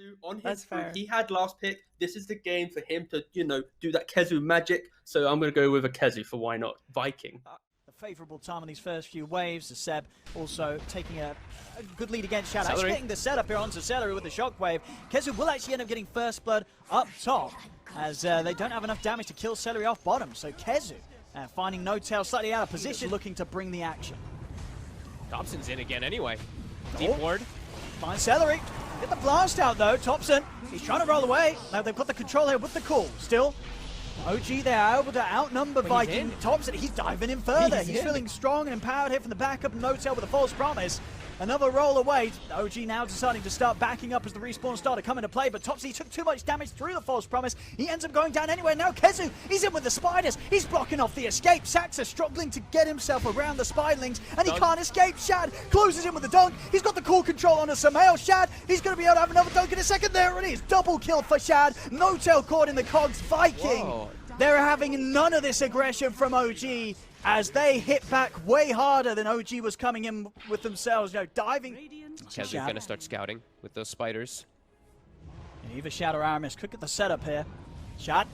Kezu on his fruit. He had last pick. This is the game for him to, do that Kezu magic. So I'm going to go with a Kezu for why not Viking. A favourable time on these first few waves. Seb also taking a good lead against Shadow. Actually getting the setup here onto Celery with the shockwave. Kezu will actually end up getting first blood up top as they don't have enough damage to kill Celery off bottom. So Kezu finding No Tail slightly out of position, looking to bring the action. Thompson's in again anyway. Deep ward. Finds Celery. Get the blast out though. Thompson, he's trying to roll away. Now they've got the control here with the call. Still, OG, they're able to outnumber Viking. Thompson, he's diving in further. He's feeling strong and empowered here from the backup. No Tail with a false promise. Another roll away. OG now deciding to start backing up as the respawn started to come into play, but Topsy, he took too much damage through the false promise. He ends up going down anyway. Now Kezu, he's in with the spiders. He's blocking off the escape. Saxa struggling to get himself around the spiderlings, and he can't escape. Shad closes in with the dunk. He's got the cool control on the Samael. Shad, he's going to be able to have another dunk in a second. There it is. Double kill for Shad. No Tail caught in the cogs. Viking. Whoa. They're having none of this aggression from OG as they hit back way harder than OG was coming in with themselves. Diving. Kezu's going to start scouting with those spiders. Either Shad or Aramis could get the setup here. Shad.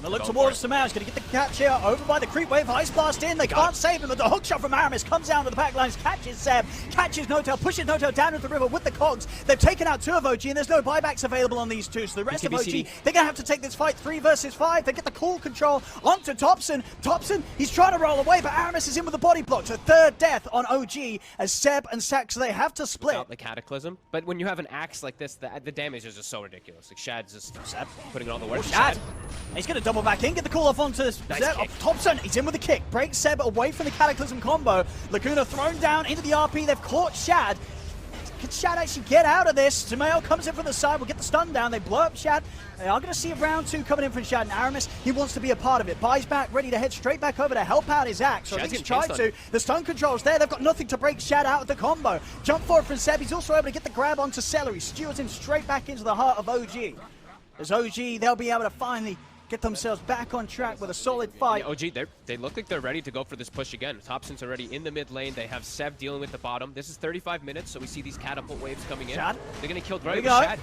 And look towards Samael. He's going to get the catch here. Over by the creep wave. Ice blast in. They can't save him. But the hook shot from Aramis comes down to the back lines. Catches Seb. Catches No Tail. Pushes No Tail down into the river with the cogs. They've taken out two of OG. And there's no buybacks available on these two. So the rest of OG, they're going to have to take this fight 3 versus 5. They get the cool control onto Thompson. Thompson, he's trying to roll away. But Aramis is in with the body block. So third death on OG as Seb and Sax, they have to split. Without the Cataclysm. But when you have an axe like this, the damage is just so ridiculous. Like Shad's just putting it all the work. Shad. He's going to double back in. Get the call off onto Thompson. He's in with the kick. Breaks Seb away from the Cataclysm combo. Laguna thrown down into the RP. They've caught Shad. Can Shad actually get out of this? Samael comes in from the side. Will get the stun down. They blow up Shad. They are going to see a round 2 coming in from Shad. And Aramis, he wants to be a part of it. Buys back, ready to head straight back over to help out his axe. So I think he's tried to. The stun control's there. They've got nothing to break Shad out of the combo. Jump forward from Seb. He's also able to get the grab onto Celery. Steers him straight back into the heart of OG. As OG, they'll be able to finally get themselves back on track with a solid fight. Yeah, OG, they look like they're ready to go for this push again. Thompson's already in the mid lane. They have Seb dealing with the bottom. This is 35 minutes, so we see these catapult waves coming in. Shad. They're going to kill Shad.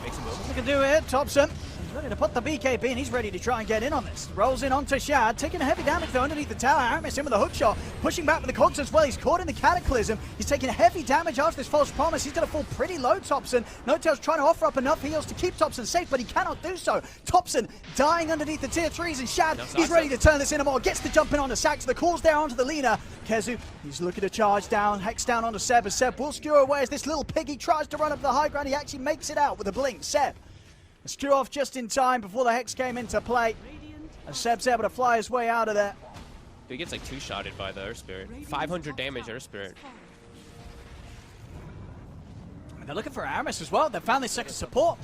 Makes him move. What they can do here, Thompson. He's ready to put the BKB in. He's ready to try and get in on this. Rolls in onto Shad, taking a heavy damage though underneath the tower. Aramis in with a hook shot, pushing back with the cogs as well. He's caught in the Cataclysm. He's taking heavy damage after this false promise. He's going to fall pretty low, Thompson. No Tail's trying to offer up enough heals to keep Thompson safe, but he cannot do so. Thompson dying underneath the tier 3s, and Shad, he's ready to turn this in more. Gets the jump in onto Sax. The call's there onto the Lina. Kezu, he's looking to charge down, hex down onto Seb, as Seb will skewer away as this little piggy tries to run up the high ground. He actually makes it out with a blink. Seb, skew off just in time before the hex came into play. And Seb's able to fly his way out of there. He gets like 2-shotted by the Earth Spirit. 500 damage Earth Spirit. And they're looking for Aramis as well. They've found this second support.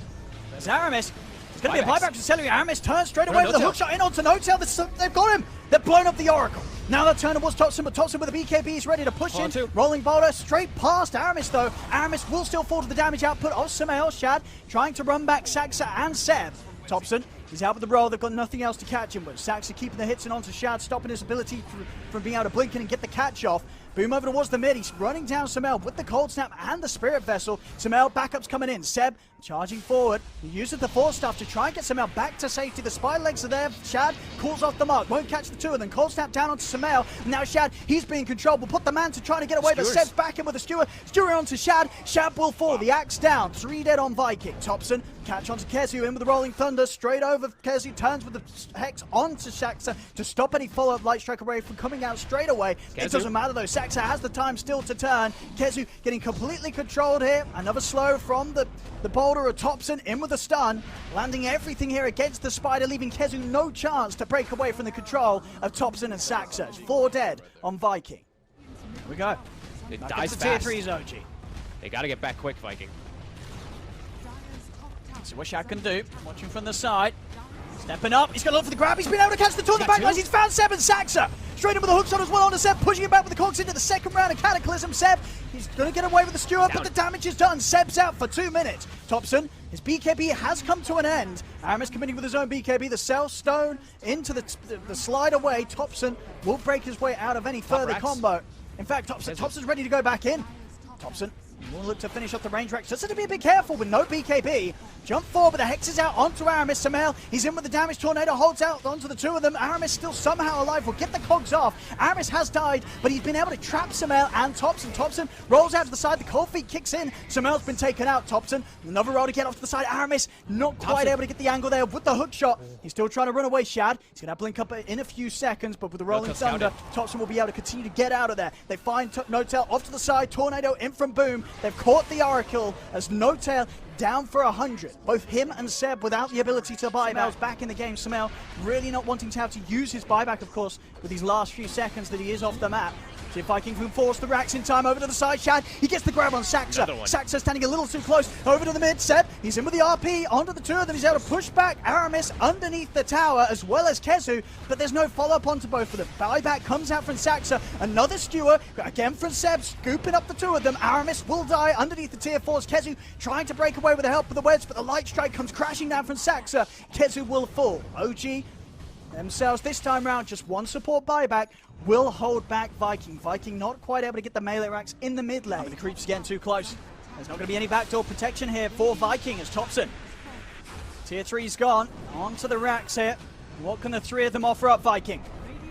There's Aramis. It's going to be a buyback from Celery. Aramis turns straight away with a hook shot in onto No Tail. They've got him. They've blown up the Oracle. Now they're turning towards Thompson, but Thompson with a BKB is ready to push in. Rolling boulder straight past Aramis though. Aramis will still fall to the damage output of Samael. Shad trying to run back Saxa and Seb. Thompson, he's out with the roll. They've got nothing else to catch him with. Saxa keeping the hits in onto Shad, stopping his ability from being able to blink in and get the catch off. Boom over towards the mid. He's running down Samael with the Cold Snap and the Spirit Vessel. Samael backup's coming in. Seb charging forward. He uses the Force Staff to try and get Samael back to safety. The Spider Legs are there. Shad calls off the mark. Won't catch the two of them. Cold Snap down onto Samael. Now Shad, he's being controlled. Will put the man to try to get away, but Seb's back in with a skewer. Skewer onto Shad. Shad will fall. The axe down. 3 dead on Viking. Thompson catch onto Kezu in with the Rolling Thunder. Straight over Kezu. Turns with the Hex onto Saxa to stop any follow-up Light Strike array from coming out straight away. It doesn't matter though. Saxa has the time still to turn. Kezu getting completely controlled here. Another slow from the boulder of Thompson in with the stun. Landing everything here against the spider, leaving Kezu no chance to break away from the control of Thompson and Saxa. 4 dead on Viking. Here we go. It dies fast. Tier 3's OG. They got to get back quick, Viking. See what Shad can do. Watching from the side. Stepping up. He's going to look for the grab. He's been able to catch the two on the back lines. He's found Seb and Saxa. Straight in with the hook shot as well onto Seb, pushing him back with the cogs into the second round of Cataclysm. Seb, he's going to get away with the skewer, but the damage is done. Seb's out for 2 minutes. Thompson, his BKB has come to an end. Aramis committing with his own BKB. The Cell Stone into the slide away. Thompson will break his way out of any further combo. In fact, Thompson's ready to go back in. Thompson We'll look to finish off the range rack. Just have to be a bit careful with no BKB. Jump forward, but the Hex is out onto Aramis. Sumail, he's in with the damage. Tornado holds out onto the two of them. Aramis still somehow alive. Will get the cogs off. Aramis has died, but he's been able to trap Sumail and Thompson. Thompson rolls out to the side. The cold feet kicks in. Sumail's been taken out. Thompson, another roll to get off to the side. Aramis not quite able to get the angle there with the hook shot. He's still trying to run away, Shad. He's going to blink up in a few seconds, but with the rolling thunder, Thompson will be able to continue to get out of there. They find No-Tail off to the side. Tornado in from Boom. They've caught the Oracle as No-Tail down for 100. Both him and Seb without the ability to buy back. Back in the game. Sumail really not wanting to have to use his buyback, of course, with these last few seconds that he is off the map. See if Viking can force the racks in time over to the side. Shad, he gets the grab on Saxa. Saxa standing a little too close. Over to the mid. Seb, he's in with the RP. Onto the two of them. He's able to push back Aramis underneath the tower as well as Kezu, but there's no follow-up onto both of them. Buyback comes out from Saxa. Another skewer. Again from Seb, scooping up the two of them. Aramis will die underneath the tier 4s. Kezu trying to break away with the help of the wedge, but the light strike comes crashing down from Saxa. Kezu will fall. OG themselves this time round, just one support buyback will hold back Viking. Viking not quite able to get the melee racks in the mid lane. The creeps getting too close. There's not going to be any backdoor protection here for Viking as Thompson. Tier 3's gone. Onto the racks here. What can the three of them offer up, Viking?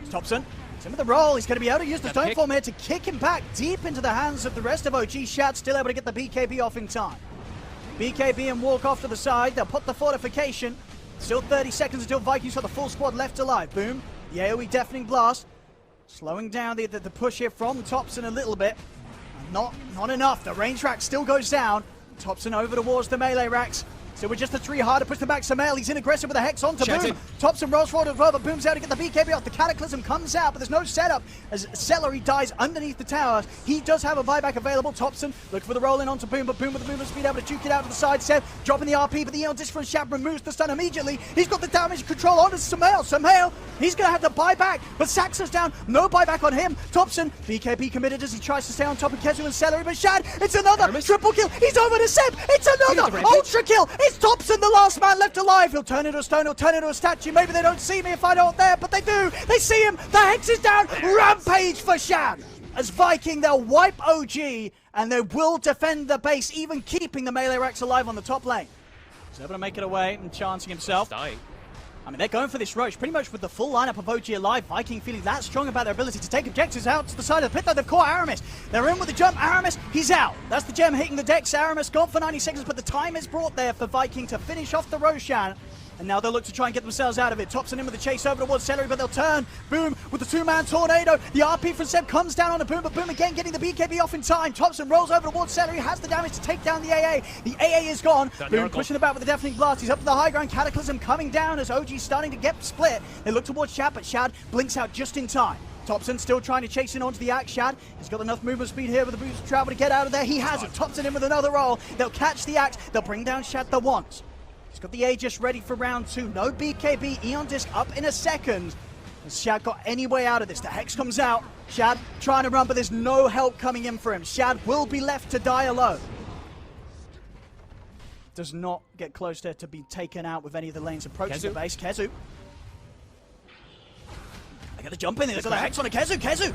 It's Thompson. He's in with the roll. He's going to be able to use the stone form here to kick him back deep into the hands of the rest of OG. Shad still able to get the BKB off in time. BKB and walk off to the side. They'll put the fortification. Still 30 seconds until Vikings got the full squad left alive. Boom. The AoE deafening blast. Slowing down the push here from Thompson a little bit. Not enough. The range rack still goes down. Thompson over towards the melee racks. So we're just the three hard to push them back. Sumail, he's in aggressive with a Hex onto Boom. Thompson rolls forward as well, but Boom's out to get the BKB off. The Cataclysm comes out, but there's no setup as Celery dies underneath the towers. He does have a buyback available. Thompson looking for the roll in onto Boom, but Boom with the movement speed able to juke it out to the side. Seb dropping the RP, but the Eon Disc from Shab removes the stun immediately. He's got the damage control onto Sumail. Sumail, he's going to have to buy back, but Saxa's down. No buyback on him. Thompson, BKB committed as he tries to stay on top of Kezu and Celery, but Shad, it's another triple kill. He's over to Seb. It's another ultra kill. It's Thompson, the last man left alive. He'll turn into a stone, he'll turn into a statue. Maybe they don't see me if I'm not there, but they do. They see him. The Hex is down. Rampage for Shad. As Viking, they'll wipe OG, and they will defend the base, even keeping the melee racks alive on the top lane. He's able to make it away and chancing himself. Dying. I mean, they're going for this Roche pretty much with the full lineup of OG alive. Viking feeling that strong about their ability to take objectives out to the side of the pit, though. They've caught Aramis. They're in with the jump. Aramis, he's out. That's the gem hitting the decks. Aramis gone for 90 seconds, but the time is brought there for Viking to finish off the Roshan. And now they'll look to try and get themselves out of it. Thompson in with the chase over towards Celery, but they'll turn. Boom with the two-man tornado. The RP from Seb comes down on the Boom, but Boom again getting the BKB off in time. Thompson rolls over towards Celery, has the damage to take down the AA. The AA is gone. Boom pushing about with the deafening blast. He's up to the high ground. Cataclysm coming down as OG's starting to get split. They look towards Shad, but Shad blinks out just in time. Thompson still trying to chase in onto the Axe. Shad, he's got enough movement speed here with the boost of travel to get out of there. He has it. Thompson in with another roll. They'll catch the Axe. They'll bring down Shad the once. He's got the Aegis ready for round 2. No BKB. Eon Disc up in a second. Has Shad got any way out of this? The Hex comes out. Shad trying to run, but there's no help coming in for him. Shad will be left to die alone. Does not get close there to be taken out with any of the lanes approaching the base. Kezu. They got to jump in there. They've got the Hex on a Kezu. Kezu!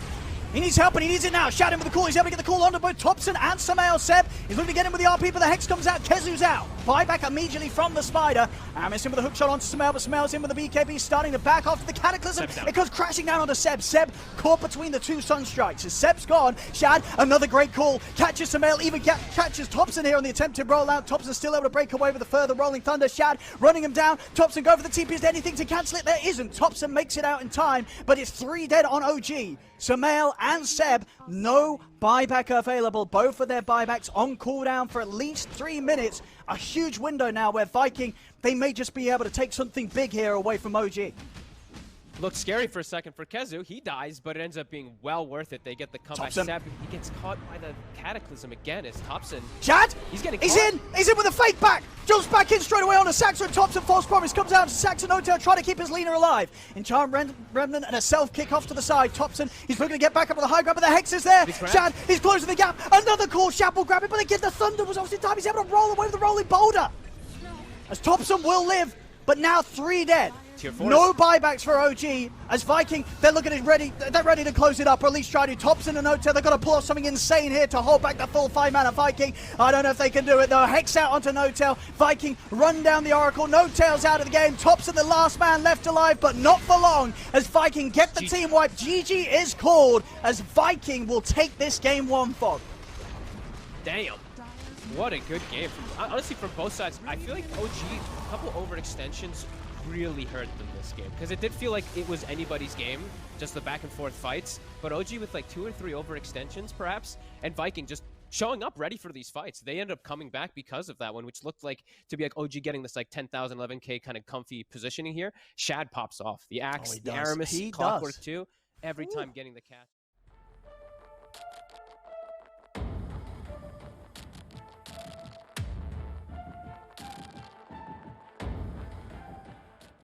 He needs help, and he needs it now. Shad in with the call. He's able to get the call onto both Thompson and Sumail. Seb, he's looking to get him with the RP, but the Hex comes out. Kezu's out. Buyback immediately from the Spider. Aramis in with a hook shot onto Sumail, but Sumail's in with the BKB, starting to back off to the Cataclysm. It goes crashing down onto Seb. Seb caught between the two Sunstrikes. As Seb's gone, Shad, another great call. Catches Sumail, even catches Thompson here on the attempted rollout. Thompson still able to break away with the further rolling thunder. Shad running him down. Thompson go for the TP. Is there anything to cancel it? There isn't. Thompson makes it out in time, but it's 3 dead on OG. Sumail and Seb, no buyback available. Both of their buybacks on cooldown for at least 3 minutes. A huge window now where Viking, they may just be able to take something big here away from OG. Looked scary for a second for Kezu. He dies, but it ends up being well worth it. They get the comeback. Seb, he gets caught by the Cataclysm again as Thompson. Shad! He's getting He's in! He's in with a fake back! Jumps back in straight away on a Saxon. Thompson false promise comes out to Saxon No-Tail trying to keep his leaner alive. Encharm Remnant and a self-kick off to the side. Thompson, he's looking to get back up with the high ground, but the Hex is there. Shad, he's closing the gap. Another call. Shad will grab it, but again the Thunder was obviously time. He's able to roll away with the rolling boulder. As Thompson will live, but now 3 dead. Tier 4. No buybacks for OG as Viking, they're ready to close it up, or at least try to. Tops in the no-tail, they've got to pull off something insane here to hold back the full 5-mana Viking. I don't know if they can do it though. Hex out onto no-tail, Viking run down the Oracle, no-tail's out of the game, Tops in the last man left alive, but not for long as Viking get the team wipe. GG is called as Viking will take this game 1, Fog. Damn. What a good game. Honestly, from both sides, I feel like OG, a couple overextensions really hurt them this game. Because it did feel like it was anybody's game, just the back and forth fights. But OG with like 2 or 3 overextensions, perhaps, and Viking just showing up ready for these fights. They ended up coming back because of that one, which looked like to be like OG getting this like 10,000, 11K kind of comfy positioning here. Shad pops off. The Axe, the Aramis, Clockwork too. Every time getting the catch.